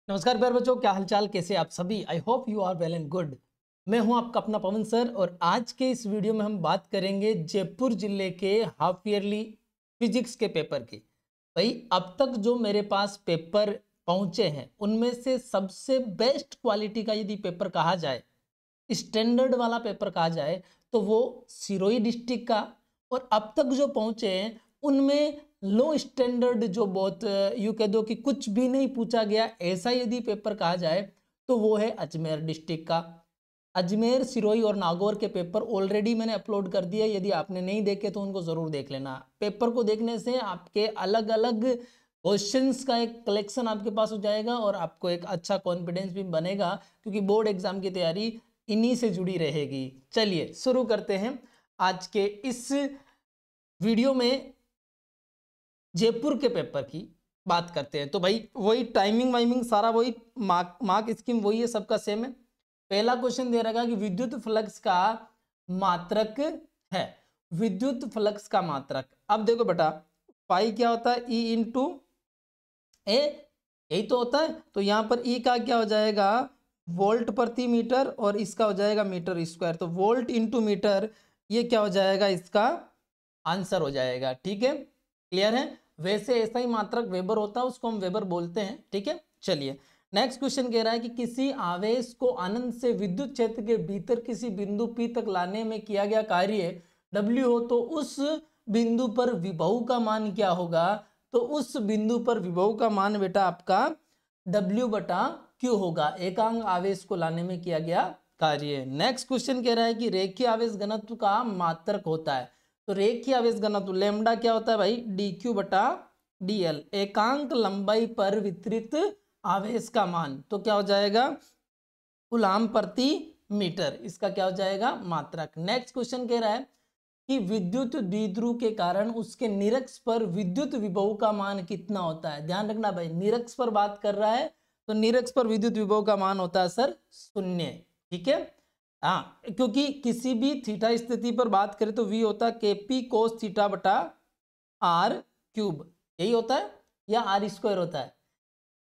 नमस्कार प्यारे बच्चों, क्या हालचाल, कैसे आप सभी। I hope you are well and good. मैं हूं आपका अपना पवन सर और आज के इस वीडियो में हम बात करेंगे जयपुर जिले के हाफ ईयरली फिजिक्स के पेपर की। भाई अब तक जो मेरे पास पेपर पहुंचे हैं उनमें से सबसे बेस्ट क्वालिटी का यदि पेपर कहा जाए, स्टैंडर्ड वाला पेपर कहा जाए, तो वो सिरोही डिस्ट्रिक्ट का। और अब तक जो पहुंचे हैं उनमें लो स्टैंडर्ड, जो बहुत यूँ कह दो कि कुछ भी नहीं पूछा गया, ऐसा यदि पेपर कहा जाए तो वो है अजमेर डिस्ट्रिक्ट का। अजमेर, सिरोही और नागौर के पेपर ऑलरेडी मैंने अपलोड कर दिए, यदि आपने नहीं देखे तो उनको ज़रूर देख लेना। पेपर को देखने से आपके अलग अलग क्वेश्चंस का एक कलेक्शन आपके पास हो जाएगा और आपको एक अच्छा कॉन्फिडेंस भी बनेगा, क्योंकि बोर्ड एग्जाम की तैयारी इन्हीं से जुड़ी रहेगी। चलिए शुरू करते हैं आज के इस वीडियो में। जयपुर के पेपर की बात करते हैं तो भाई वही टाइमिंग वाइमिंग सारा वही, मार्क स्कीम वही है, सबका सेम है। पहला क्वेश्चन दे रखा कि विद्युत फ्लक्स का मात्रक है। विद्युत फ्लक्स का मात्रक, अब देखो बेटा, पाई क्या होता है, ई इंटू ए, यही तो होता है। तो यहाँ पर ई का क्या हो जाएगा, वोल्ट प्रति मीटर, और इसका हो जाएगा मीटर स्क्वायर। तो वोल्ट इंटू मीटर, ये क्या हो जाएगा, इसका आंसर हो जाएगा। ठीक है, क्लियर है। वैसे ऐसा ही मात्रक वेबर होता है, उसको हम वेबर बोलते हैं। ठीक है, चलिए नेक्स्ट क्वेश्चन कह रहा है कि किसी आवेश को अनंत से विद्युत क्षेत्र के भीतर किसी बिंदु P तक लाने में किया गया कार्य W हो, तो उस बिंदु पर विभव का मान क्या होगा। तो उस बिंदु पर विभव का मान बेटा आपका W बटा Q होगा, एकांक आवेश को लाने में किया गया कार्य। नेक्स्ट क्वेश्चन कह रहा है कि रेखीय आवेश घनत्व का मात्रक होता है। तो रेखीय आवेश घनत्व लैम्डा क्या होता है भाई, dq बटा dl, एकांक लंबाई पर वितरित आवेश का मान। तो क्या हो जाएगा, कूलाम प्रति मीटर, इसका क्या हो जाएगा, मात्रक। नेक्स्ट क्वेश्चन कह रहा है कि विद्युत द्विध्रुव के कारण उसके निरक्ष पर विद्युत विभव का मान कितना होता है। ध्यान रखना भाई, निरक्ष पर बात कर रहा है, तो निरक्ष पर विद्युत विभव का मान होता है सर 0। ठीक है, हाँ, क्योंकि किसी भी थीटा स्थिति पर बात करें तो v होता है kp cos थीटा बटा r क्यूब, यही होता है, या r स्क्वायर होता है,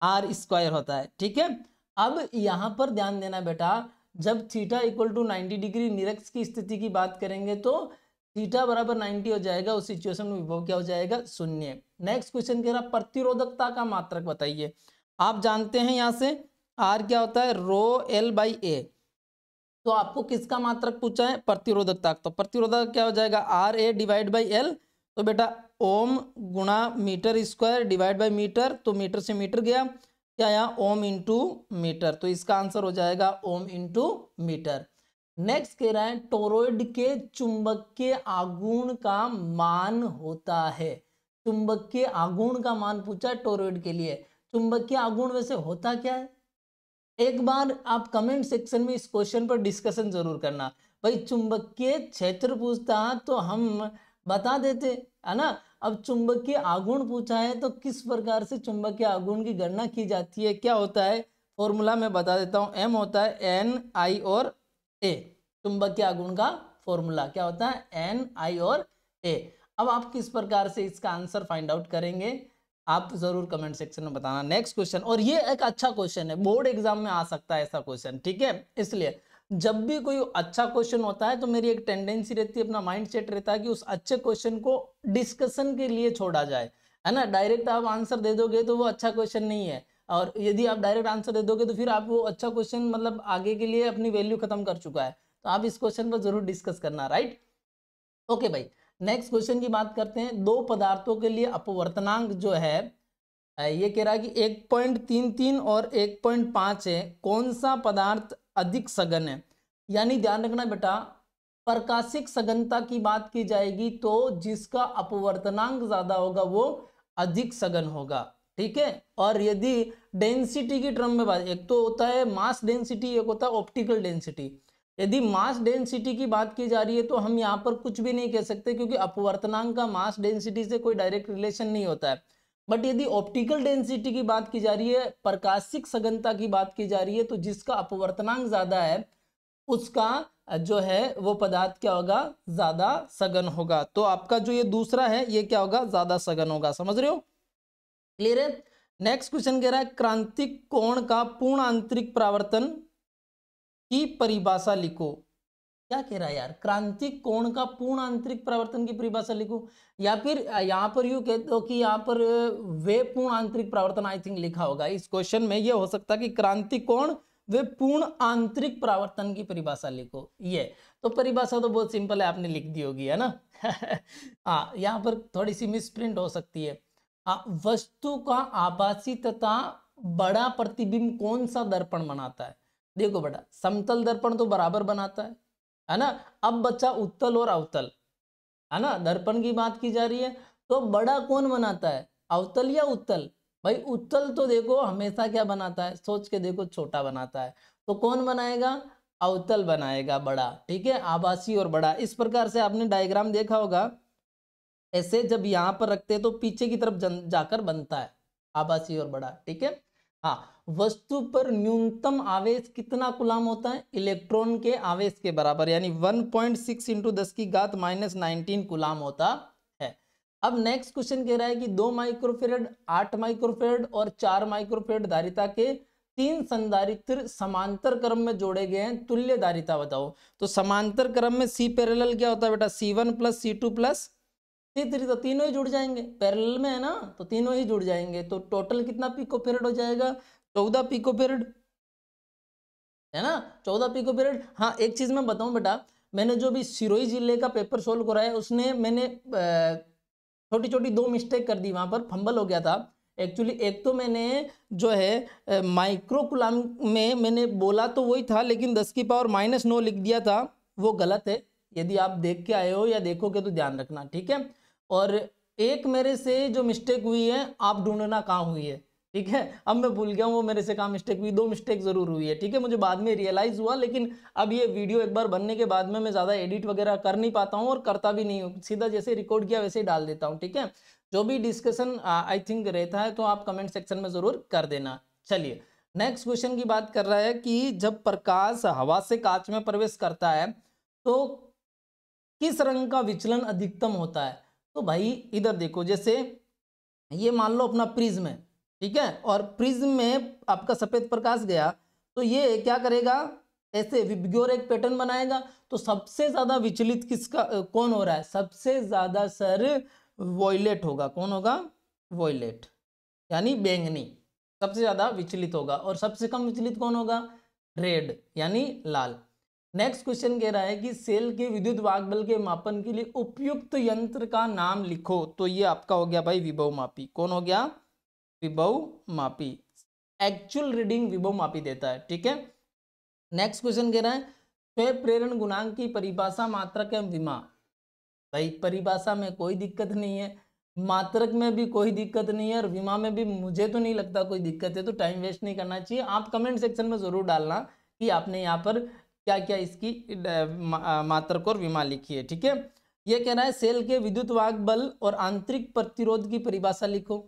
r स्क्वायर होता है। ठीक है, अब यहां पर ध्यान देना बेटा, जब थीटा इक्वल टू 90 डिग्री निरक्ष की स्थिति की बात करेंगे तो थीटा बराबर 90 हो जाएगा, उस सिचुएशन में विभव क्या हो जाएगा, 0। नेक्स्ट क्वेश्चन कह रहा प्रतिरोधकता का मात्रक बताइए। आप जानते हैं यहां से r क्या होता है, रो l बाई ए। तो आपको किसका मात्रक पूछा है, प्रतिरोधकता। तो प्रतिरोधक क्या हो जाएगा, R A divide by L. तो बेटा ओम गुणा metre square divide by metre, तो मीटर से मीटर गया, क्या आया, ओम इंटू मीटर। तो इसका आंसर हो जाएगा ओम इंटू मीटर। नेक्स्ट कह रहा है टोरॉइड के चुंबकीय आघूर्ण का मान होता है। चुंबकीय आघूर्ण का मान पूछा है टोरॉइड के लिए। चुंबकीय आघूर्ण वैसे होता क्या है, एक बार आप कमेंट सेक्शन में इस क्वेश्चन पर डिस्कशन जरूर करना। भाई चुंबकीय क्षेत्र पूछता तो हम बता देते, है ना। अब चुंबकीय आघूर्ण पूछा है तो किस प्रकार से चुंबकीय आघूर्ण की गणना की जाती है, क्या होता है, फॉर्मूला मैं बता देता हूं। एम होता है एन आई और ए, चुंबकीय आघूर्ण का फॉर्मूला क्या होता है, एन आई और ए। अब आप किस प्रकार से इसका आंसर फाइंड आउट करेंगे, आप जरूर कमेंट सेक्शन में बताना। नेक्स्ट क्वेश्चन, और ये एक अच्छा क्वेश्चन है, बोर्ड एग्जाम में आ सकता है ऐसा क्वेश्चन। ठीक है, इसलिए जब भी कोई अच्छा क्वेश्चन होता है तो मेरी एक टेंडेंसी रहती है, अपना माइंड सेट रहता है कि उस अच्छे क्वेश्चन को डिस्कशन के लिए छोड़ा जाए, है ना। डायरेक्ट आप आंसर दे दोगे तो वो अच्छा क्वेश्चन नहीं है, और यदि आप डायरेक्ट आंसर दे दोगे तो फिर आप वो अच्छा क्वेश्चन मतलब आगे के लिए अपनी वैल्यू खत्म कर चुका है। तो आप इस क्वेश्चन पर जरूर डिस्कस करना, राइट। ओके भाई, नेक्स्ट क्वेश्चन की बात करते हैं। दो पदार्थों के लिए अपवर्तनांक जो है, ये कह रहा है कि 1.33 और 1.5 है, कौन सा पदार्थ अधिक सघन है। यानी ध्यान रखना बेटा, प्रकाशिक सघनता की बात की जाएगी तो जिसका अपवर्तनांक ज्यादा होगा वो अधिक सघन होगा। ठीक है, और यदि डेंसिटी की टर्म में बात, एक तो होता है मास डेंसिटी, एक होता है ऑप्टिकल डेंसिटी। यदि मास डेंसिटी की बात की जा रही है तो हम यहाँ पर कुछ भी नहीं कह सकते, क्योंकि अपवर्तनांक का मास डेंसिटी से कोई डायरेक्ट रिलेशन नहीं होता है। बट यदि ऑप्टिकल डेंसिटी की बात की जा रही है, प्रकाशिक सघनता की बात की जा रही है, तो जिसका अपवर्तनांक ज्यादा है उसका जो है वो पदार्थ क्या होगा, ज्यादा सघन होगा। तो आपका जो ये दूसरा है ये क्या होगा, ज्यादा सघन होगा। समझ रहे हो, क्लियर है। नेक्स्ट क्वेश्चन कह रहा है क्रांतिक कोण का पूर्ण आंतरिक परावर्तन की परिभाषा लिखो। क्या कह रहा है यार, क्रांतिक कोण का पूर्ण आंतरिक परावर्तन की परिभाषा लिखो, या फिर यहाँ पर यूं कहते हो कि यहाँ पर वे पूर्ण आंतरिक परावर्तन आई थिंक लिखा होगा। इस क्वेश्चन में ये हो सकता है कि क्रांतिक कोण वे पूर्ण आंतरिक परावर्तन की परिभाषा लिखो। ये तो परिभाषा तो बहुत सिंपल है, आपने लिख दी होगी, है ना। हाँ, यहाँ पर थोड़ी सी मिसप्रिंट हो सकती है। वस्तु का आभासी तथा बड़ा प्रतिबिंब कौन सा दर्पण बनाता है? देखो बेटा, समतल दर्पण तो बराबर बनाता है ना। अब बच्चा उत्तल और अवतल, है ना, दर्पण की बात की जा रही है, तो बड़ा कौन बनाता है, अवतल या उत्तल? भाई उत्तल तो देखो हमेशा क्या बनाता है, सोच के देखो, छोटा बनाता है। तो कौन बनाएगा, अवतल बनाएगा बड़ा, ठीक है, आभासी और बड़ा। इस प्रकार से आपने डायग्राम देखा होगा, ऐसे जब यहाँ पर रखते हैं तो पीछे की तरफ जाकर बनता है आभासी और बड़ा, ठीक है। हाँ, वस्तु पर न्यूनतम आवेश कितना कूलाम होता है, इलेक्ट्रॉन के आवेश के बराबर, यानी 1.6 इंटू 10 की घात -19 कूलाम होता है। अब नेक्स्ट क्वेश्चन कह रहा है कि 2 माइक्रोफेरेड, 8 माइक्रोफेरेड और 4 माइक्रोफेरेड धारिता के 3 संधारित्र समांतर क्रम में जोड़े गए हैं, तुल्य धारिता बताओ। तो समांतर क्रम में सी पैरेलल क्या होता है बेटा, C1 + C2 + C3, तो तीनों ही जुड़ जाएंगे, पैरेलल में है ना, तो तीनों ही जुड़ जाएंगे। तो टोटल कितना पिकोफेरेड हो जाएगा, 14 पिकोफेरेड, है ना, 14 पिकोफेरेड। हाँ, एक चीज मैं बताऊं बेटा, मैंने जो भी सिरोही जिले का पेपर सोल्व कराया उसने मैंने छोटी छोटी 2 मिस्टेक कर दी, वहां पर फंबल हो गया था एक्चुअली। एक तो मैंने जो है माइक्रो कूलाम में मैंने बोला तो वही था, लेकिन 10 की पावर -9 लिख दिया था, वो गलत है। यदि आप देख के आए हो या देखोगे तो ध्यान रखना, ठीक है। और एक मेरे से जो मिस्टेक हुई है, आप ढूंढना कहाँ हुई है, ठीक है। अब मैं भूल गया हूँ वो मेरे से कहाँ मिस्टेक हुई, 2 मिस्टेक जरूर हुई है, ठीक है, मुझे बाद में रियलाइज हुआ। लेकिन अब ये वीडियो एक बार बनने के बाद में मैं ज़्यादा एडिट वगैरह कर नहीं पाता हूँ और करता भी नहीं हूँ, सीधा जैसे रिकॉर्ड किया वैसे ही डाल देता हूँ, ठीक है। जो भी डिस्कशन आई थिंक रहता है तो आप कमेंट सेक्शन में ज़रूर कर देना। चलिए, नेक्स्ट क्वेश्चन की बात कर रहा है कि जब प्रकाश हवा से कांच में प्रवेश करता है तो किस रंग का विचलन अधिकतम होता है? तो भाई इधर देखो, जैसे ये मान लो अपना प्रिज्म है, ठीक है, और प्रिज्म में आपका सफेद प्रकाश गया तो ये क्या करेगा, ऐसे विबग्योर एक पैटर्न बनाएगा। तो सबसे ज्यादा विचलित किसका कौन हो रहा है, सबसे ज्यादा सर वॉयलेट होगा। कौन होगा, वॉयलेट यानी बैंगनी सबसे ज्यादा विचलित होगा, और सबसे कम विचलित कौन होगा, रेड यानी लाल। नेक्स्ट क्वेश्चन कह रहा है कि सेल के विद्युत वाहक बल के मापन के लिए उपयुक्त यंत्र का नाम लिखो। तो ये आपका हो गया भाई विभव मापी। कौन हो गया, विभव मापी, एक्चुअल रीडिंग विभव मापी देता है, ठीक है। नेक्स्ट क्वेश्चन कह रहा है स्वयं प्रेरण गुणांक की परिभाषा मात्रक एवं विमा। भाई परिभाषा में कोई दिक्कत नहीं है, मात्रक में भी कोई दिक्कत नहीं है, और विमा में भी मुझे तो नहीं लगता कोई दिक्कत है, तो टाइम वेस्ट नहीं करना चाहिए। आप कमेंट सेक्शन में जरूर डालना कि आपने यहाँ पर क्या क्या इसकी मात्रक और विमा लिखी है, ठीक है। ये कह रहा है सेल के विद्युत वाहक बल और आंतरिक प्रतिरोध की परिभाषा लिखो।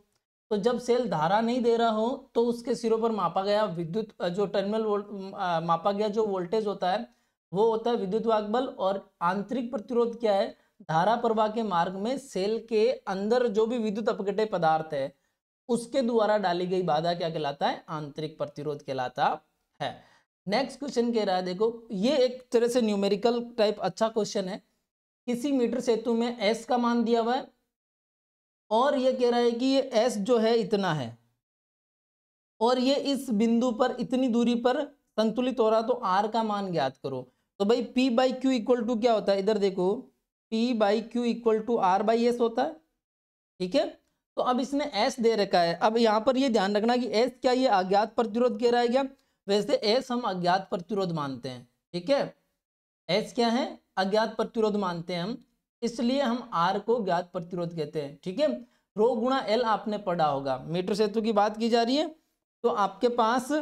तो जब सेल धारा नहीं दे रहा हो तो उसके सिरों पर मापा गया विद्युत जो टर्मिनल मापा गया जो वोल्टेज होता है वो होता है विद्युत वाहक बल, और आंतरिक प्रतिरोध क्या है, धारा प्रवाह के मार्ग में सेल के अंदर जो भी विद्युत अपघट्य पदार्थ है उसके द्वारा डाली गई बाधा क्या कहलाता है, आंतरिक प्रतिरोध कहलाता है। नेक्स्ट क्वेश्चन कह रहा है, देखो ये एक तरह से न्यूमेरिकल टाइप अच्छा क्वेश्चन है। किसी मीटर सेतु में एस का मान दिया हुआ है और ये कह रहा है कि ये एस जो है इतना है और ये इस बिंदु पर इतनी दूरी पर संतुलित हो रहा, तो आर का मान ज्ञात करो। तो भाई P by Q equal to क्या होता है, इधर देखो P by Q equal to R by S होता है, ठीक है। तो अब इसने एस दे रखा है, अब यहाँ पर ये ध्यान रखना कि एस क्या ये अज्ञात प्रतिरोध कह रहा है क्या, वैसे एस हम अज्ञात प्रतिरोध मानते हैं, ठीक है। एस क्या है, अज्ञात प्रतिरोध मानते हैं हम, इसलिए हम आर को ज्ञात प्रतिरोध कहते हैं, ठीक है। रो गुणा एल आपने पढ़ा होगा, मीटर सेतु की बात की जा रही है, तो आपके पास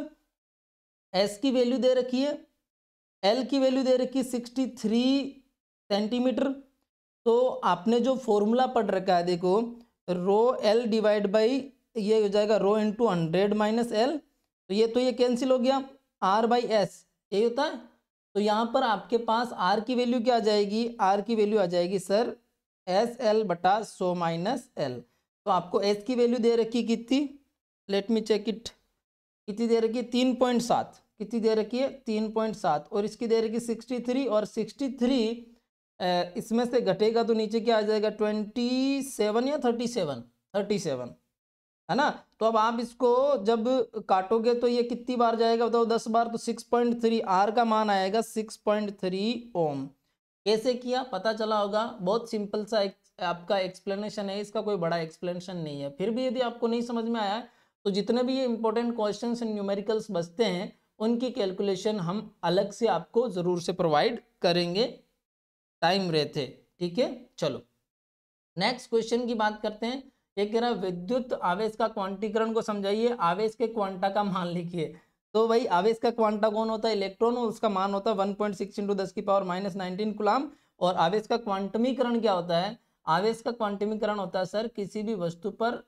एस की वैल्यू दे रखी है, एल की वैल्यू दे रखी है 63 सेंटीमीटर। तो आपने जो फॉर्मूला पढ़ रखा है देखो, रो एल डिवाइड बाई ये हो जाएगा रो इंटू 100 माइनस एल, तो ये कैंसिल हो गया, आर बाई एस यही होता है। तो यहाँ पर आपके पास आर की वैल्यू क्या आ जाएगी, आर की वैल्यू आ जाएगी सर एस एल बटा 100 माइनस एल। तो आपको एस की वैल्यू दे रखी कितनी लेट मी चेक इट, कितनी दे रखी है 3.7, कितनी दे रखी है 3.7, और इसकी दे रखी 63, और 63 इसमें से घटेगा तो नीचे क्या आ जाएगा 27 या 37 है ना। तो अब आप इसको जब काटोगे तो ये कितनी बार जाएगा बताओ, 10 बार, तो 6.3 आर का मान आएगा 6.3 ओम। कैसे किया पता चला होगा, बहुत सिंपल सा आपका एक्सप्लेनेशन है, इसका कोई बड़ा एक्सप्लेनेशन नहीं है। फिर भी यदि आपको नहीं समझ में आया तो जितने भी ये इंपॉर्टेंट क्वेश्चंस एंड न्यूमेरिकल्स बचते हैं उनकी कैलकुलेशन हम अलग से आपको जरूर से प्रोवाइड करेंगे टाइम रहते, ठीक है। चलो नेक्स्ट क्वेश्चन की बात करते हैं। ये कह रहा है विद्युत आवेश का क्वांटीकरण को समझाइए, आवेश के क्वांटा का मान लिखिए। तो भाई आवेश का क्वांटा कौन होता है, इलेक्ट्रॉन, और उसका मान होता है 1.6 × 10⁻⁻19 कूलम। और आवेश का क्वांटमीकरण क्या होता है, आवेश का क्वांटमीकरण होता है सर किसी भी वस्तु पर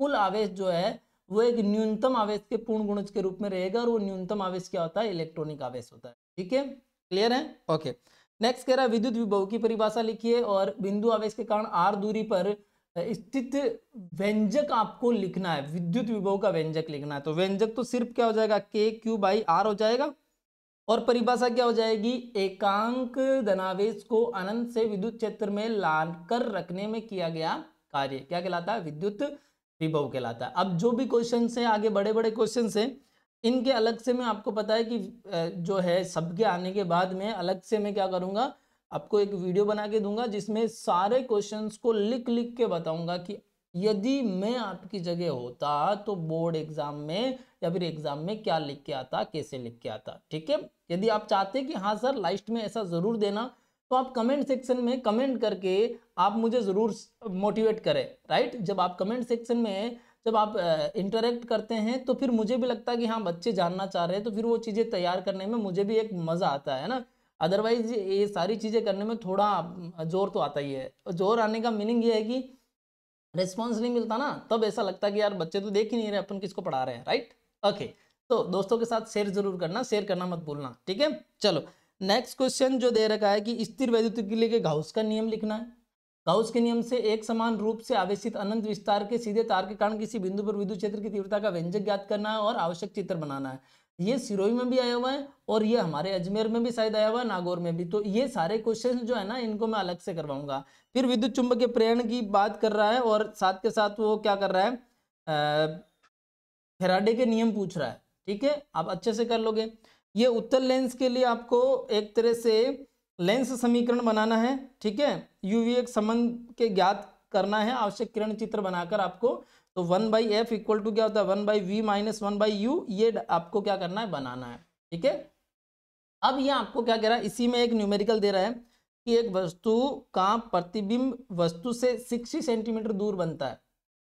कुल आवेश जो है वो एक न्यूनतम आवेश के पूर्ण गुणज के रूप में रहेगा, और वो न्यूनतम आवेश क्या होता है, इलेक्ट्रॉनिक आवेश होता है, ठीक है, क्लियर है, ओके। नेक्स्ट कह रहा है विद्युत विभव की परिभाषा लिखिए, और बिंदु आवेश के कारण r दूरी पर स्थित व्यंजक आपको लिखना है, विद्युत विभव का व्यंजक लिखना है। तो व्यंजक तो सिर्फ क्या हो जाएगा KQ/R हो जाएगा, और परिभाषा क्या हो जाएगी, एकांक धनावेश को अनंत से विद्युत क्षेत्र में लाकर रखने में किया गया कार्य क्या कहलाता है, विद्युत विभव कहलाता है। अब जो भी क्वेश्चन है आगे बड़े बड़े क्वेश्चन है, इनके अलग से मैं आपको पता है कि जो है सबके आने के बाद में अलग से मैं क्या करूंगा, आपको एक वीडियो बना के दूंगा जिसमें सारे क्वेश्चंस को लिख लिख के बताऊंगा कि यदि मैं आपकी जगह होता तो बोर्ड एग्जाम में या फिर एग्जाम में क्या लिख के आता, कैसे लिख के आता, ठीक है। यदि आप चाहते कि हाँ सर लास्ट में ऐसा जरूर देना, तो आप कमेंट सेक्शन में कमेंट करके आप मुझे जरूर मोटिवेट करें, राइट। जब आप कमेंट सेक्शन में जब आप इंटरेक्ट करते हैं तो फिर मुझे भी लगता है कि हाँ बच्चे जानना चाह रहे हैं, तो फिर वो चीज़ें तैयार करने में मुझे भी एक मज़ा आता है ना। अदरवाइज ये सारी चीज़ें करने में थोड़ा जोर तो आता ही है, जोर आने का मीनिंग ये है कि रिस्पॉन्स नहीं मिलता ना, तब ऐसा लगता है कि यार बच्चे तो देख ही नहीं रहे अपन किसको पढ़ा रहे हैं, राइट, ओके। तो दोस्तों के साथ शेयर जरूर करना, शेयर करना मत भूलना, ठीक है। चलो नेक्स्ट क्वेश्चन जो दे रखा है कि स्थिर वैद्युत के लिए गाउस का नियम लिखना है। गाउस के नियम से एक समान रूप से आवेशित अनंत विस्तार के सीधे तार के कारण किसी बिंदु पर विद्युत क्षेत्र की तीव्रता का व्यंजक ज्ञात करना है और आवश्यक चित्र बनाना है। ये सिरोही में भी आया हुआ है, और ये हमारे अजमेर में भी शायद आया हुआ है, नागौर में भी। तो ये सारे क्वेश्चन जो है ना इनको मैं अलग से करवाऊंगा। फिर विद्युत चुंबकीय प्रेरण की बात कर रहा है, और साथ के साथ वो क्या कर रहा है, फैराडे के नियम पूछ रहा है, ठीक है, आप अच्छे से कर लोगे। ये उत्तल लेंस के लिए आपको एक तरह से लेंस समीकरण बनाना है, ठीक है, UV संबंध के ज्ञात करना है, आवश्यक किरण चित्र बनाकर आपको। तो 1/f इक्वल टू क्या होता है 1/v - 1/u, ये आपको क्या करना है, बनाना है, ठीक है। अब ये आपको क्या कह रहा है, इसी में एक न्यूमेरिकल दे रहा है कि एक वस्तु का प्रतिबिंब वस्तु से 60 सेंटीमीटर दूर बनता है,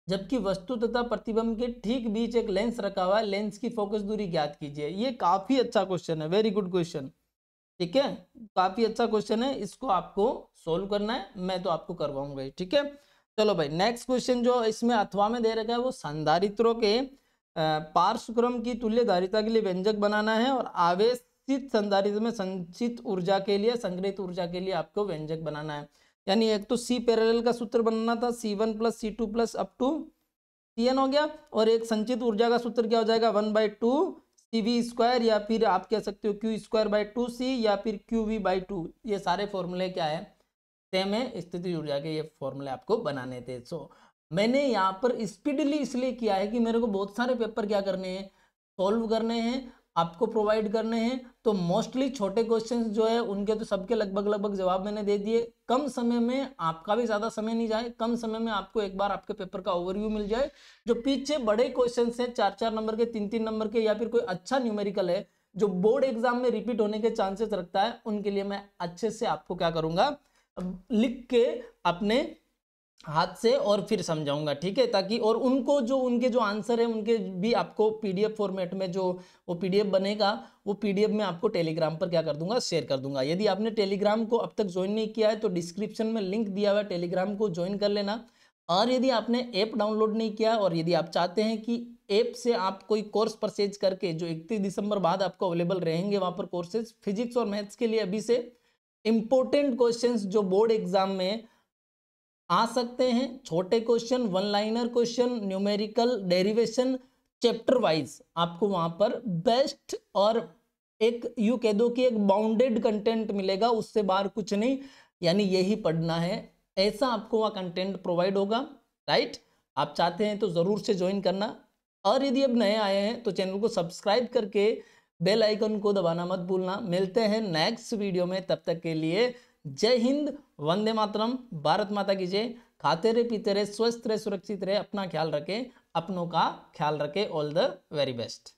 जबकि वस्तु तथा प्रतिबिंब के ठीक बीच एक लेंस रखा हुआ है, लेंस की फोकस दूरी ज्ञात कीजिए। ये काफी अच्छा क्वेश्चन है, वेरी गुड क्वेश्चन, ठीक है, काफी अच्छा क्वेश्चन है, इसको आपको सोल्व करना है, मैं तो आपको करवाऊंगा, ठीक है। चलो भाई नेक्स्ट क्वेश्चन जो इसमें अथवा में दे रखा है वो संधारित्रों के पार्श्वक्रम की तुल्य धारिता के लिए व्यंजक बनाना है, और आवेशित संधारित्र में संचित ऊर्जा के लिए, संग्रहित ऊर्जा के लिए आपको व्यंजक बनाना है। यानी एक तो C पैरेलल का सूत्र बनाना था, C1 + C2 + up to Cn हो गया, और एक संचित ऊर्जा का सूत्र क्या हो जाएगा 1/2 CV², या फिर आप कह सकते हो Q²/2C, या फिर QV/2। ये सारे फॉर्मूले क्या है, सेम है, स्थिति ऊर्जा के ये फॉर्मूले आपको बनाने थे। सो मैंने यहाँ पर स्पीडली इसलिए किया है कि मेरे को बहुत सारे पेपर क्या करने हैं, सॉल्व करने हैं, आपको प्रोवाइड करने हैं। तो मोस्टली छोटे क्वेश्चंस जो है उनके तो सबके लगभग जवाब मैंने दे दिए। कम समय में, आपका भी ज़्यादा समय नहीं जाए, कम समय में आपको एक बार आपके पेपर का ओवरव्यू मिल जाए। जो पीछे बड़े क्वेश्चंस हैं 4-4 नंबर के, 3-3 नंबर के, या फिर कोई अच्छा न्यूमेरिकल है जो बोर्ड एग्जाम में रिपीट होने के चांसेस रखता है, उनके लिए मैं अच्छे से आपको क्या करूँगा, लिख के अपने हाथ से और फिर समझाऊंगा, ठीक है, ताकि और उनको जो उनके जो आंसर है उनके भी आपको PDF फॉर्मेट में जो वो PDF बनेगा, वो PDF में आपको टेलीग्राम पर क्या कर दूंगा, शेयर कर दूंगा। यदि आपने टेलीग्राम को अब तक ज्वाइन नहीं किया है तो डिस्क्रिप्शन में लिंक दिया हुआ है, टेलीग्राम को ज्वाइन कर लेना। और यदि आपने ऐप डाउनलोड नहीं किया, और यदि आप चाहते हैं कि ऐप से आप कोई कोर्स परचेज करके, जो 31 दिसंबर बाद आपको अवेलेबल रहेंगे वहां पर कोर्सेज, फिजिक्स और मैथ्स के लिए अभी से इंपॉर्टेंट क्वेश्चंस जो बोर्ड एग्जाम में आ सकते हैं, छोटे question, 1 liner question, numerical, derivation, chapter wise आपको वहां पर बेस्ट और एक यू कह दो कि एक बाउंडेड कंटेंट मिलेगा, उससे बाहर कुछ नहीं, यानी यही पढ़ना है, ऐसा आपको वहाँ कंटेंट प्रोवाइड होगा। राइट, आप चाहते हैं तो ज़रूर से ज्वाइन करना, और यदि अब नए आए हैं तो चैनल को सब्सक्राइब करके बेल आइकन को दबाना मत भूलना। मिलते हैं नेक्स्ट वीडियो में, तब तक के लिए जय हिंद, वंदे मातरम, भारत माता की जय। खाते रहे, पीते रहे, स्वस्थ रहे, सुरक्षित रहे, अपना ख्याल रखें, अपनों का ख्याल रखें। All the very best.